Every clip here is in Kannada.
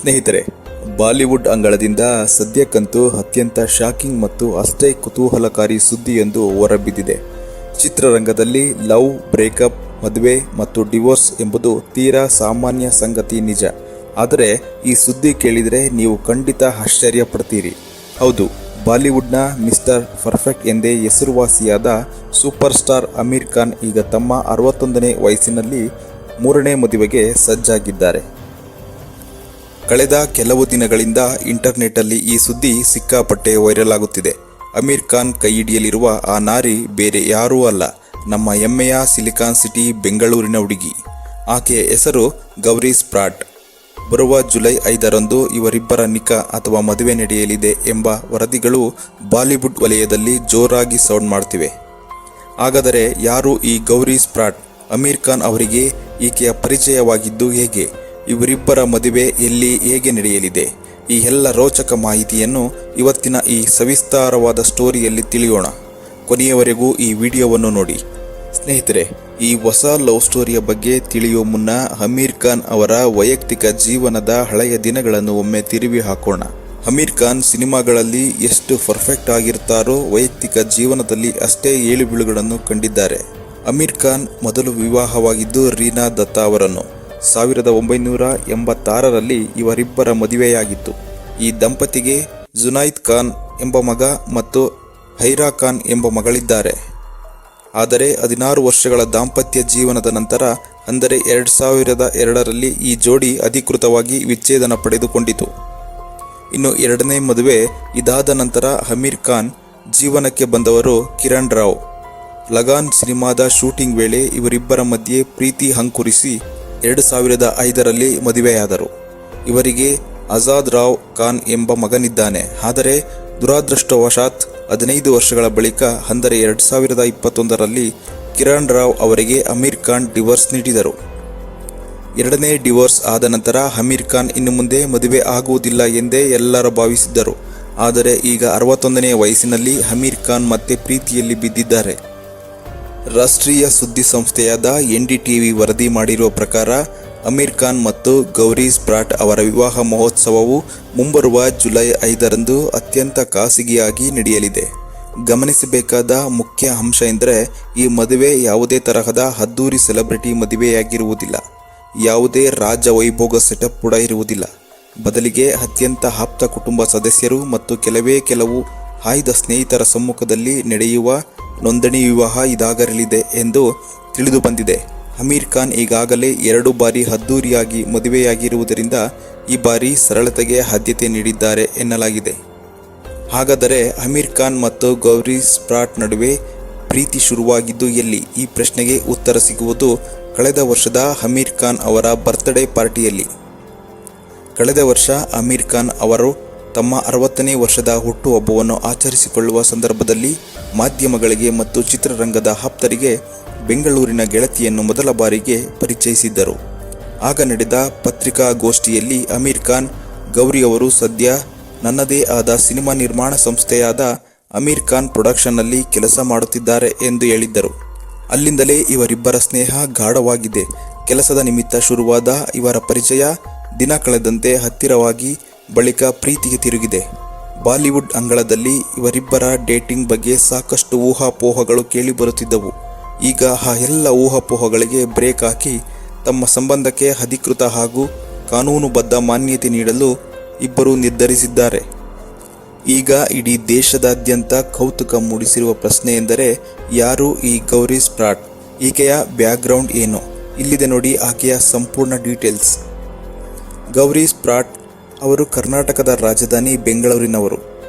ಸ್ನೇಹಿತರೆ, ಬಾಲಿವುಡ್ ಅಂಗಳದಿಂದ ಸದ್ಯಕ್ಕಂತೂ ಅತ್ಯಂತ ಶಾಕಿಂಗ್ ಮತ್ತು ಅಷ್ಟೇ ಕುತೂಹಲಕಾರಿ ಸುದ್ದಿಯೊಂದು ಹೊರಬಿದ್ದಿದೆ. ಚಿತ್ರರಂಗದಲ್ಲಿ ಲವ್, ಬ್ರೇಕಪ್, ಮದುವೆ ಮತ್ತು ಡಿವೋರ್ಸ್ ಎಂಬುದು ತೀರಾ ಸಾಮಾನ್ಯ ಸಂಗತಿ ನಿಜ. ಆದರೆ ಈ ಸುದ್ದಿ ಕೇಳಿದರೆ ನೀವು ಖಂಡಿತ ಆಶ್ಚರ್ಯ ಪಡ್ತೀರಿ. ಹೌದು, ಬಾಲಿವುಡ್ನ ಮಿಸ್ಟರ್ ಪರ್ಫೆಕ್ಟ್ ಎಂದೇ ಹೆಸರುವಾಸಿಯಾದ ಸೂಪರ್ ಸ್ಟಾರ್ ಅಮೀರ್ ಖಾನ್ ಈಗ ತಮ್ಮ 61ನೇ ವಯಸ್ಸಿನಲ್ಲಿ 3ನೇ ಮದುವೆಗೆ ಸಜ್ಜಾಗಿದ್ದಾರೆ. ಕಳೆದ ಕೆಲವು ದಿನಗಳಿಂದ ಇಂಟರ್ನೆಟ್ಟಲ್ಲಿ ಈ ಸುದ್ದಿ ಸಿಕ್ಕಾಪಟ್ಟೆ ವೈರಲ್ ಆಗುತ್ತಿದೆ. ಅಮೀರ್ ಖಾನ್ ಕೈಹಿಡಿಯಲಿರುವ ಆ ನಾರಿ ಬೇರೆ ಯಾರೂ ಅಲ್ಲ, ನಮ್ಮ ಹೆಮ್ಮೆಯ ಸಿಲಿಕಾನ್ ಸಿಟಿ ಬೆಂಗಳೂರಿನ ಹುಡುಗಿ. ಆಕೆಯ ಹೆಸರು ಗೌರಿ ಸ್ಪ್ರಾಟ್. ಬರುವ ಜುಲೈ 5ರಂದು ಇವರಿಬ್ಬರ ನಿಖಾ ಅಥವಾ ಮದುವೆ ನಡೆಯಲಿದೆ ಎಂಬ ವರದಿಗಳು ಬಾಲಿವುಡ್ ವಲಯದಲ್ಲಿ ಜೋರಾಗಿ ಸೌಂಡ್ ಮಾಡ್ತಿವೆ. ಹಾಗಾದರೆ ಯಾರು ಈ ಗೌರಿ ಸ್ಪ್ರಾಟ್? ಅಮೀರ್ ಖಾನ್ ಅವರಿಗೆ ಈಕೆಯ ಪರಿಚಯವಾಗಿದ್ದು ಹೇಗೆ? ಇವರಿಬ್ಬರ ಮದುವೆ ಎಲ್ಲಿ, ಹೇಗೆ ನಡೆಯಲಿದೆ? ಈ ಎಲ್ಲ ರೋಚಕ ಮಾಹಿತಿಯನ್ನು ಇವತ್ತಿನ ಈ ಸವಿಸ್ತಾರವಾದ ಸ್ಟೋರಿಯಲ್ಲಿ ತಿಳಿಯೋಣ. ಕೊನೆಯವರೆಗೂ ಈ ವಿಡಿಯೋವನ್ನು ನೋಡಿ. ಸ್ನೇಹಿತರೆ, ಈ ಹೊಸ ಲವ್ ಸ್ಟೋರಿಯ ಬಗ್ಗೆ ತಿಳಿಯುವ ಮುನ್ನ ಅಮೀರ್ ಖಾನ್ ಅವರ ವೈಯಕ್ತಿಕ ಜೀವನದ ಹಳೆಯ ದಿನಗಳನ್ನು ಒಮ್ಮೆ ತಿರುವಿ ಹಾಕೋಣ. ಅಮೀರ್ ಖಾನ್ ಸಿನಿಮಾಗಳಲ್ಲಿ ಎಷ್ಟು ಪರ್ಫೆಕ್ಟ್ ಆಗಿರ್ತಾರೋ ವೈಯಕ್ತಿಕ ಜೀವನದಲ್ಲಿ ಅಷ್ಟೇ ಏಳುಬೀಳುಗಳನ್ನು ಕಂಡಿದ್ದಾರೆ. ಅಮೀರ್ ಖಾನ್ ಮೊದಲು ವಿವಾಹವಾಗಿದ್ದು ರೀನಾ ದತ್ತಾ ಅವರನ್ನು. 1986ರಲ್ಲಿ ಇವರಿಬ್ಬರ ಮದುವೆಯಾಗಿತ್ತು. ಈ ದಂಪತಿಗೆ ಜುನೈದ್ ಖಾನ್ ಎಂಬ ಮಗ ಮತ್ತು ಹೈರಾ ಖಾನ್ ಎಂಬ ಮಗಳಿದ್ದಾರೆ. ಆದರೆ 16 ವರ್ಷಗಳ ದಾಂಪತ್ಯ ಜೀವನದ ನಂತರ, ಅಂದರೆ 2002ರಲ್ಲಿ ಈ ಜೋಡಿ ಅಧಿಕೃತವಾಗಿ ವಿಚ್ಛೇದನ ಪಡೆದುಕೊಂಡಿತು. ಇನ್ನು ಎರಡನೇ ಮದುವೆ ಇದಾದ ನಂತರ ಅಮೀರ್ ಖಾನ್ ಜೀವನಕ್ಕೆ ಬಂದವರು ಕಿರಣ್ ರಾವ್. ಲಗಾನ್ ಸಿನಿಮಾದ ಶೂಟಿಂಗ್ ವೇಳೆ ಇವರಿಬ್ಬರ ಮಧ್ಯೆ ಪ್ರೀತಿ ಅಂಕುರಿಸಿ 2005ರಲ್ಲಿ ಮದುವೆಯಾದರು. ಇವರಿಗೆ ಆಜಾದ್ ರಾವ್ ಖಾನ್ ಎಂಬ ಮಗನಿದ್ದಾನೆ. ಆದರೆ ದುರಾದೃಷ್ಟವಶಾತ್ 15 ವರ್ಷಗಳ ಬಳಿಕ, ಅಂದರೆ 2021ರಲ್ಲಿ ಕಿರಣ್ ರಾವ್ ಅವರಿಗೆ ಅಮೀರ್ ಖಾನ್ ಡಿವೋರ್ಸ್ ನೀಡಿದರು. ಎರಡನೇ ಡಿವೋರ್ಸ್ ಆದ ನಂತರ ಅಮೀರ್ ಖಾನ್ ಇನ್ನು ಮುಂದೆ ಮದುವೆ ಆಗುವುದಿಲ್ಲ ಎಂದೇ ಎಲ್ಲರೂ ಭಾವಿಸಿದ್ದರು. ಆದರೆ ಈಗ 61ನೇ ವಯಸ್ಸಿನಲ್ಲಿ ಅಮೀರ್ ಖಾನ್ ಮತ್ತೆ ಪ್ರೀತಿಯಲ್ಲಿ ಬಿದ್ದಿದ್ದಾರೆ. ರಾಷ್ಟ್ರೀಯ ಸುದ್ದಿ ಸಂಸ್ಥೆಯಾದ NDTV ವರದಿ ಮಾಡಿರುವ ಪ್ರಕಾರ, ಅಮೀರ್ ಖಾನ್ ಮತ್ತು ಗೌರಿ ಸ್ಪ್ರಾಟ್ ಅವರ ವಿವಾಹ ಮಹೋತ್ಸವವು ಮುಂಬರುವ ಜುಲೈ 5ರಂದು ಅತ್ಯಂತ ಖಾಸಗಿಯಾಗಿ ನಡೆಯಲಿದೆ. ಗಮನಿಸಬೇಕಾದ ಮುಖ್ಯ ಅಂಶ ಎಂದರೆ, ಈ ಮದುವೆ ಯಾವುದೇ ತರಹದ ಅದ್ದೂರಿ ಸೆಲೆಬ್ರಿಟಿ ಮದುವೆಯಾಗಿರುವುದಿಲ್ಲ. ಯಾವುದೇ ರಾಜ ವೈಭೋಗ ಸೆಟಪ್ ಕೂಡ ಇರುವುದಿಲ್ಲ. ಬದಲಿಗೆ ಅತ್ಯಂತ ಆಪ್ತ ಕುಟುಂಬ ಸದಸ್ಯರು ಮತ್ತು ಕೆಲವು ಆಯ್ದ ಸ್ನೇಹಿತರ ಸಮ್ಮುಖದಲ್ಲಿ ನಡೆಯುವ ನೋಂದಣಿ ವಿವಾಹ ಇದಾಗಲಿದೆ ಎಂದು ತಿಳಿದು ಬಂದಿದೆ. ಅಮೀರ್ ಖಾನ್ ಈಗಾಗಲೇ 2 ಬಾರಿ ಅದ್ದೂರಿಯಾಗಿ ಮದುವೆಯಾಗಿರುವುದರಿಂದ ಈ ಬಾರಿ ಸರಳತೆಗೆ ಆದ್ಯತೆ ನೀಡಿದ್ದಾರೆ ಎನ್ನಲಾಗಿದೆ. ಹಾಗಾದರೆ ಅಮೀರ್ ಖಾನ್ ಮತ್ತು ಗೌರಿ ಸ್ಪ್ರಾಟ್ ನಡುವೆ ಪ್ರೀತಿ ಶುರುವಾಗಿದ್ದು ಎಲ್ಲಿ? ಈ ಪ್ರಶ್ನೆಗೆ ಉತ್ತರ ಸಿಗುವುದು ಕಳೆದ ವರ್ಷದ ಅಮೀರ್ ಖಾನ್ ಅವರ ಬರ್ತ್ಡೇ ಪಾರ್ಟಿಯಲ್ಲಿ. ಕಳೆದ ವರ್ಷ ಅಮೀರ್ ಖಾನ್ ಅವರು ತಮ್ಮ 60ನೇ ವರ್ಷದ ಹುಟ್ಟುಹಬ್ಬವನ್ನು ಆಚರಿಸಿಕೊಳ್ಳುವ ಸಂದರ್ಭದಲ್ಲಿ ಮಾಧ್ಯಮಗಳಿಗೆ ಮತ್ತು ಚಿತ್ರರಂಗದ ಆಪ್ತರಿಗೆ ಬೆಂಗಳೂರಿನ ಗೆಳತಿಯನ್ನು ಮೊದಲ ಬಾರಿಗೆ ಪರಿಚಯಿಸಿದ್ದರು. ಆಗ ನಡೆದ ಪತ್ರಿಕಾಗೋಷ್ಠಿಯಲ್ಲಿ ಅಮೀರ್ ಖಾನ್, ಗೌರಿ ಅವರು ಸದ್ಯ ನನ್ನದೇ ಆದ ಸಿನಿಮಾ ನಿರ್ಮಾಣ ಸಂಸ್ಥೆಯಾದ ಅಮೀರ್ ಖಾನ್ ಪ್ರೊಡಕ್ಷನ್ನಲ್ಲಿ ಕೆಲಸ ಮಾಡುತ್ತಿದ್ದಾರೆ ಎಂದು ಹೇಳಿದ್ದರು. ಅಲ್ಲಿಂದಲೇ ಇವರಿಬ್ಬರ ಸ್ನೇಹ ಗಾಢವಾಗಿದೆ. ಕೆಲಸದ ನಿಮಿತ್ತ ಶುರುವಾದ ಇವರ ಪರಿಚಯ ದಿನ ಕಳೆದಂತೆ ಹತ್ತಿರವಾಗಿ ಬಳಿಕ ಪ್ರೀತಿಗೆ ತಿರುಗಿದೆ. ಬಾಲಿವುಡ್ ಅಂಗಳದಲ್ಲಿ ಇವರಿಬ್ಬರ ಡೇಟಿಂಗ್ ಬಗ್ಗೆ ಸಾಕಷ್ಟು ಊಹಾಪೋಹಗಳು ಕೇಳಿಬರುತ್ತಿದ್ದವು. ಈಗ ಆ ಎಲ್ಲ ಊಹಾಪೋಹಗಳಿಗೆ ಬ್ರೇಕ್ ಹಾಕಿ ತಮ್ಮ ಸಂಬಂಧಕ್ಕೆ ಅಧಿಕೃತ ಹಾಗೂ ಕಾನೂನುಬದ್ಧ ಮಾನ್ಯತೆ ನೀಡಲು ಇಬ್ಬರು ನಿರ್ಧರಿಸಿದ್ದಾರೆ. ಈಗ ಇಡೀ ದೇಶದಾದ್ಯಂತ ಕೌತುಕ ಮೂಡಿಸಿರುವ ಪ್ರಶ್ನೆ ಎಂದರೆ, ಯಾರು ಈ ಗೌರಿ ಸ್ಪ್ರಾಟ್? ಈಕೆಯ ಬ್ಯಾಕ್ಗ್ರೌಂಡ್ ಏನು? ಇಲ್ಲಿದೆ ನೋಡಿ ಆಕೆಯ ಸಂಪೂರ್ಣ ಡೀಟೇಲ್ಸ್. ಗೌರಿ ಸ್ಪ್ರಾಟ್ ಅವರು ಕರ್ನಾಟಕದ ರಾಜಧಾನಿ ಬೆಂಗಳೂರಿನವರು.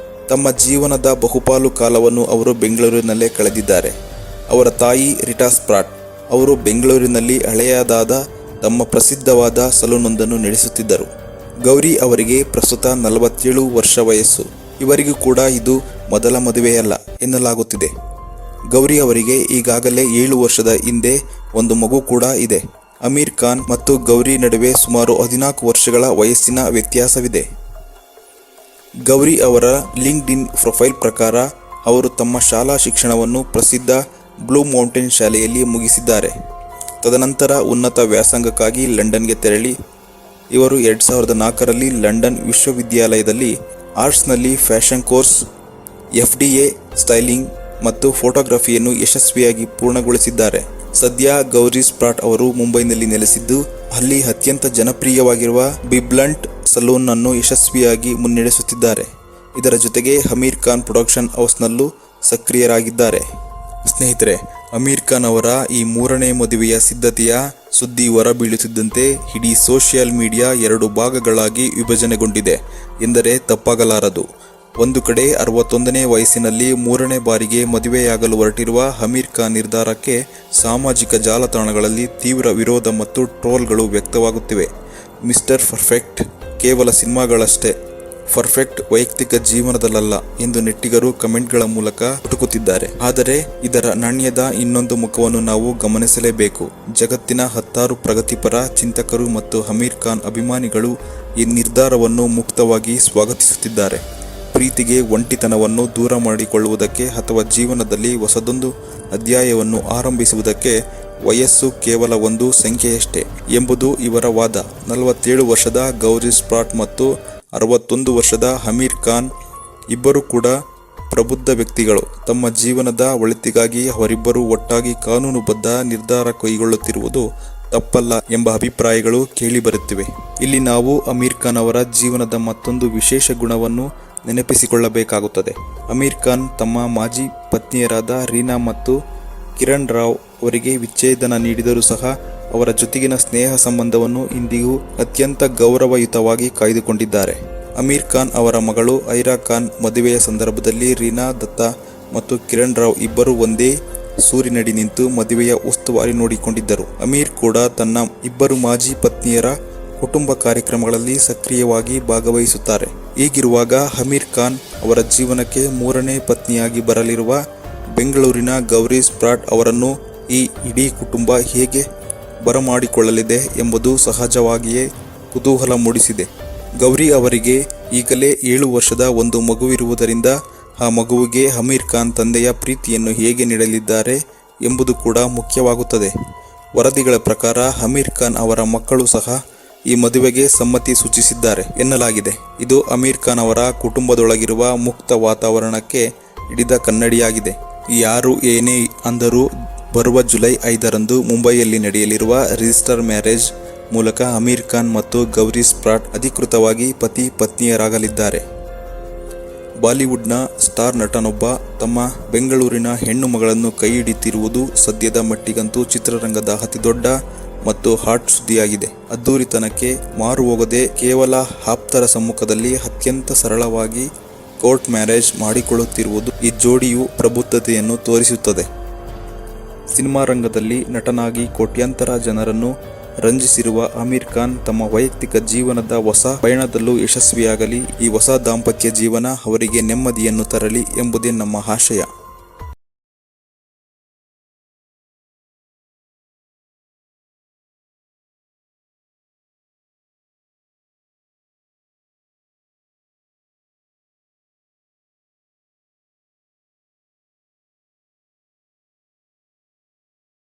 ತಮ್ಮ ಜೀವನದ ಬಹುಪಾಲು ಕಾಲವನ್ನು ಅವರು ಬೆಂಗಳೂರಿನಲ್ಲೇ ಕಳೆದಿದ್ದಾರೆ. ಅವರ ತಾಯಿ ರಿಟಾ ಸ್ಪ್ರಾಟ್ ಅವರು ಬೆಂಗಳೂರಿನಲ್ಲಿ ಹಳೆಯದಾದ ತಮ್ಮ ಪ್ರಸಿದ್ಧವಾದ ಸಲೂನೊಂದನ್ನು ನಡೆಸುತ್ತಿದ್ದರು. ಗೌರಿ ಅವರಿಗೆ ಪ್ರಸ್ತುತ 47 ವರ್ಷ ವಯಸ್ಸು. ಇವರಿಗೂ ಕೂಡ ಇದು ಮೊದಲ ಮದುವೆಯಲ್ಲ ಎನ್ನಲಾಗುತ್ತಿದೆ. ಗೌರಿ ಅವರಿಗೆ ಈಗಾಗಲೇ 7 ವರ್ಷದ ಹಿಂದೆ ಒಂದು ಮಗು ಕೂಡ ಇದೆ. ಅಮೀರ್ ಖಾನ್ ಮತ್ತು ಗೌರಿ ನಡುವೆ ಸುಮಾರು 14 ವರ್ಷಗಳ ವಯಸ್ಸಿನ ವ್ಯತ್ಯಾಸವಿದೆ. ಗೌರಿ ಅವರ ಲಿಂಕ್ಡ್ಇನ್ ಪ್ರೊಫೈಲ್ ಪ್ರಕಾರ ಅವರು ತಮ್ಮ ಶಾಲಾ ಶಿಕ್ಷಣವನ್ನು ಪ್ರಸಿದ್ಧ ಬ್ಲೂ ಮೌಂಟೇನ್ ಶಾಲೆಯಲ್ಲಿ ಮುಗಿಸಿದ್ದಾರೆ. ತದನಂತರ ಉನ್ನತ ವ್ಯಾಸಂಗಕ್ಕಾಗಿ ಲಂಡನ್ಗೆ ತೆರಳಿ ಇವರು 2004ರಲ್ಲಿ ಲಂಡನ್ ವಿಶ್ವವಿದ್ಯಾಲಯದಲ್ಲಿ ಆರ್ಟ್ಸ್ನಲ್ಲಿ ಫ್ಯಾಷನ್ ಕೋರ್ಸ್, FDA ಸ್ಟೈಲಿಂಗ್ ಮತ್ತು ಫೋಟೋಗ್ರಫಿಯನ್ನು ಯಶಸ್ವಿಯಾಗಿ ಪೂರ್ಣಗೊಳಿಸಿದ್ದಾರೆ. ಸದ್ಯ ಗೌರಿ ಸ್ಪ್ರಾಟ್ ಅವರು ಮುಂಬೈನಲ್ಲಿ ನೆಲೆಸಿದ್ದು, ಅಲ್ಲಿ ಅತ್ಯಂತ ಜನಪ್ರಿಯವಾಗಿರುವ ಬಿಬ್ಲಂಟ್ ಸಲೂನ್ ಅನ್ನು ಯಶಸ್ವಿಯಾಗಿ ಮುನ್ನಡೆಸುತ್ತಿದ್ದಾರೆ. ಇದರ ಜೊತೆಗೆ ಅಮೀರ್ ಖಾನ್ ಪ್ರೊಡಕ್ಷನ್ ಹೌಸ್ನಲ್ಲೂ ಸಕ್ರಿಯರಾಗಿದ್ದಾರೆ. ಸ್ನೇಹಿತರೆ, ಅಮೀರ್ ಖಾನ್ ಅವರ ಈ ಮೂರನೇ ಮದುವೆಯ ಸಿದ್ಧತೆಯ ಸುದ್ದಿ ಹೊರಬೀಳುತ್ತಿದ್ದಂತೆ ಇಡೀ ಸೋಷಿಯಲ್ ಮೀಡಿಯಾ 2 ಭಾಗಗಳಾಗಿ ವಿಭಜನೆಗೊಂಡಿದೆ ಎಂದರೆ ತಪ್ಪಾಗಲಾರದು. ಒಂದು ಕಡೆ 61ನೇ ವಯಸ್ಸಿನಲ್ಲಿ 3ನೇ ಬಾರಿಗೆ ಮದುವೆಯಾಗಲು ಹೊರಟಿರುವ ಅಮೀರ್ ಖಾನ್ ನಿರ್ಧಾರಕ್ಕೆ ಸಾಮಾಜಿಕ ಜಾಲತಾಣಗಳಲ್ಲಿ ತೀವ್ರ ವಿರೋಧ ಮತ್ತು ಟ್ರೋಲ್ಗಳು ವ್ಯಕ್ತವಾಗುತ್ತಿವೆ. ಮಿಸ್ಟರ್ ಪರ್ಫೆಕ್ಟ್ ಕೇವಲ ಸಿನಿಮಾಗಳಷ್ಟೇ, ಪರ್ಫೆಕ್ಟ್ ವೈಯಕ್ತಿಕ ಜೀವನದಲ್ಲ ಎಂದು ನೆಟ್ಟಿಗರು ಕಮೆಂಟ್ಗಳ ಮೂಲಕ ಹುಡುಕುತ್ತಿದ್ದಾರೆ. ಆದರೆ ಇದರ ನಾಣ್ಯದ ಇನ್ನೊಂದು ಮುಖವನ್ನು ನಾವು ಗಮನಿಸಲೇಬೇಕು. ಜಗತ್ತಿನ 10 ಪ್ರಗತಿಪರ ಚಿಂತಕರು ಮತ್ತು ಅಮೀರ್ ಖಾನ್ ಅಭಿಮಾನಿಗಳು ಈ ನಿರ್ಧಾರವನ್ನು ಮುಕ್ತವಾಗಿ ಸ್ವಾಗತಿಸುತ್ತಿದ್ದಾರೆ. ಪ್ರೀತಿಗೆ ಒಂಟಿತನವನ್ನು ದೂರ ಮಾಡಿಕೊಳ್ಳುವುದಕ್ಕೆ ಅಥವಾ ಜೀವನದಲ್ಲಿ ಹೊಸದೊಂದು ಅಧ್ಯಾಯವನ್ನು ಆರಂಭಿಸುವುದಕ್ಕೆ ವಯಸ್ಸು ಕೇವಲ ಒಂದು ಸಂಖ್ಯೆಯಷ್ಟೇ ಎಂಬುದು ಇವರ ವಾದ. 47 ವರ್ಷದ ಗೌರಿ ಸ್ಪ್ರಾಟ್ ಮತ್ತು 61 ವರ್ಷದ ಅಮೀರ್ ಖಾನ್ ಇಬ್ಬರು ಕೂಡ ಪ್ರಬುದ್ಧ ವ್ಯಕ್ತಿಗಳು. ತಮ್ಮ ಜೀವನದ ಒಳಿತಿಗಾಗಿ ಅವರಿಬ್ಬರು ಒಟ್ಟಾಗಿ ಕಾನೂನುಬದ್ಧ ನಿರ್ಧಾರ ಕೈಗೊಳ್ಳುತ್ತಿರುವುದು ತಪ್ಪಲ್ಲ ಎಂಬ ಅಭಿಪ್ರಾಯಗಳು ಕೇಳಿಬರುತ್ತಿವೆ. ಇಲ್ಲಿ ನಾವು ಅಮೀರ್ ಖಾನ್ ಅವರ ಜೀವನದ ಮತ್ತೊಂದು ವಿಶೇಷ ಗುಣವನ್ನು ನೆನಪಿಸಿಕೊಳ್ಳಬೇಕಾಗುತ್ತದೆ. ಅಮೀರ್ ಖಾನ್ ತಮ್ಮ ಮಾಜಿ ಪತ್ನಿಯರಾದ ರೀನಾ ಮತ್ತು ಕಿರಣ್ ರಾವ್ ಅವರಿಗೆ ವಿಚ್ಛೇದನ ನೀಡಿದರೂ ಸಹ ಅವರ ಜೊತೆಗಿನ ಸ್ನೇಹ ಸಂಬಂಧವನ್ನು ಇಂದಿಗೂ ಅತ್ಯಂತ ಗೌರವಯುತವಾಗಿ ಕಾಯ್ದುಕೊಂಡಿದ್ದಾರೆ. ಅಮೀರ್ ಖಾನ್ ಅವರ ಮಗಳು ಹೈರಾ ಖಾನ್ ಮದುವೆಯ ಸಂದರ್ಭದಲ್ಲಿ ರೀನಾ ದತ್ತಾ ಮತ್ತು ಕಿರಣ್ ರಾವ್ ಇಬ್ಬರು ಒಂದೇ ಸೂರಿನಡಿ ನಿಂತು ಮದುವೆಯ ಉಸ್ತುವಾರಿ ನೋಡಿಕೊಂಡಿದ್ದರು. ಅಮೀರ್ ಕೂಡ ತನ್ನ ಇಬ್ಬರು ಮಾಜಿ ಪತ್ನಿಯರ ಕುಟುಂಬ ಕಾರ್ಯಕ್ರಮಗಳಲ್ಲಿ ಸಕ್ರಿಯವಾಗಿ ಭಾಗವಹಿಸುತ್ತಾರೆ. ಹೀಗಿರುವಾಗ ಅಮೀರ್ ಖಾನ್ ಅವರ ಜೀವನಕ್ಕೆ 3ನೇ ಪತ್ನಿಯಾಗಿ ಬರಲಿರುವ ಬೆಂಗಳೂರಿನ ಗೌರಿ ಸ್ಪ್ರಾಟ್ ಅವರನ್ನು ಈ ಇಡೀ ಕುಟುಂಬ ಹೇಗೆ ಬರಮಾಡಿಕೊಳ್ಳಲಿದೆ ಎಂಬುದು ಸಹಜವಾಗಿಯೇ ಕುತೂಹಲ ಮೂಡಿಸಿದೆ. ಗೌರಿ ಅವರಿಗೆ ಈಗಲೇ 7 ವರ್ಷದ ಒಂದು ಮಗುವಿರುವುದರಿಂದ ಆ ಮಗುವಿಗೆ ಅಮೀರ್ ಖಾನ್ ತಂದೆಯ ಪ್ರೀತಿಯನ್ನು ಹೇಗೆ ನೀಡಲಿದ್ದಾರೆ ಎಂಬುದು ಕೂಡ ಮುಖ್ಯವಾಗುತ್ತದೆ. ವರದಿಗಳ ಪ್ರಕಾರ ಅಮೀರ್ ಖಾನ್ ಅವರ ಮಕ್ಕಳು ಸಹ ಈ ಮದುವೆಗೆ ಸಮ್ಮತಿ ಸೂಚಿಸಿದ್ದಾರೆ ಎನ್ನಲಾಗಿದೆ. ಇದು ಅಮೀರ್ ಖಾನ್ ಅವರ ಕುಟುಂಬದೊಳಗಿರುವ ಮುಕ್ತ ವಾತಾವರಣಕ್ಕೆ ಹಿಡಿದ ಕನ್ನಡಿಯಾಗಿದೆ. ಯಾರು ಏನೇ ಅಂದರೂ ಬರುವ ಜುಲೈ 5ರಂದು ಮುಂಬೈಯಲ್ಲಿ ನಡೆಯಲಿರುವ ರಿಜಿಸ್ಟರ್ ಮ್ಯಾರೇಜ್ ಮೂಲಕ ಅಮೀರ್ ಖಾನ್ ಮತ್ತು ಗೌರಿ ಸ್ಪ್ರಾಟ್ ಅಧಿಕೃತವಾಗಿ ಪತಿ ಪತ್ನಿಯರಾಗಲಿದ್ದಾರೆ. ಬಾಲಿವುಡ್ನ ಸ್ಟಾರ್ ನಟನೊಬ್ಬ ತಮ್ಮ ಬೆಂಗಳೂರಿನ ಹೆಣ್ಣು ಮಗಳನ್ನು ಕೈ ಹಿಡಿಯುತ್ತಿರುವುದು ಸದ್ಯದ ಮಟ್ಟಿಗಂತೂ ಚಿತ್ರರಂಗದ ಅತಿದೊಡ್ಡ ಮತ್ತು ಹಾಟ್ ಸುದ್ದಿಯಾಗಿದೆ. ಅದ್ದೂರಿತನಕ್ಕೆ ಮಾರು ಹೋಗದೆ ಕೇವಲ ಆಪ್ತರ ಸಮ್ಮುಖದಲ್ಲಿ ಅತ್ಯಂತ ಸರಳವಾಗಿ ಕೋರ್ಟ್ ಮ್ಯಾರೇಜ್ ಮಾಡಿಕೊಳ್ಳುತ್ತಿರುವುದು ಈ ಜೋಡಿಯು ಪ್ರಬುದ್ಧತೆಯನ್ನು ತೋರಿಸುತ್ತದೆ. ಸಿನಿಮಾ ರಂಗದಲ್ಲಿ ನಟನಾಗಿ ಕೋಟ್ಯಾಂತರ ಜನರನ್ನು ರಂಜಿಸಿರುವ ಅಮೀರ್ ಖಾನ್ ತಮ್ಮ ವೈಯಕ್ತಿಕ ಜೀವನದ ಹೊಸ ಪಯಣದಲ್ಲೂ ಯಶಸ್ವಿಯಾಗಲಿ. ಈ ಹೊಸ ದಾಂಪತ್ಯ ಜೀವನ ಅವರಿಗೆ ನೆಮ್ಮದಿಯನ್ನು ತರಲಿ ಎಂಬುದೇ ನಮ್ಮ ಆಶಯ.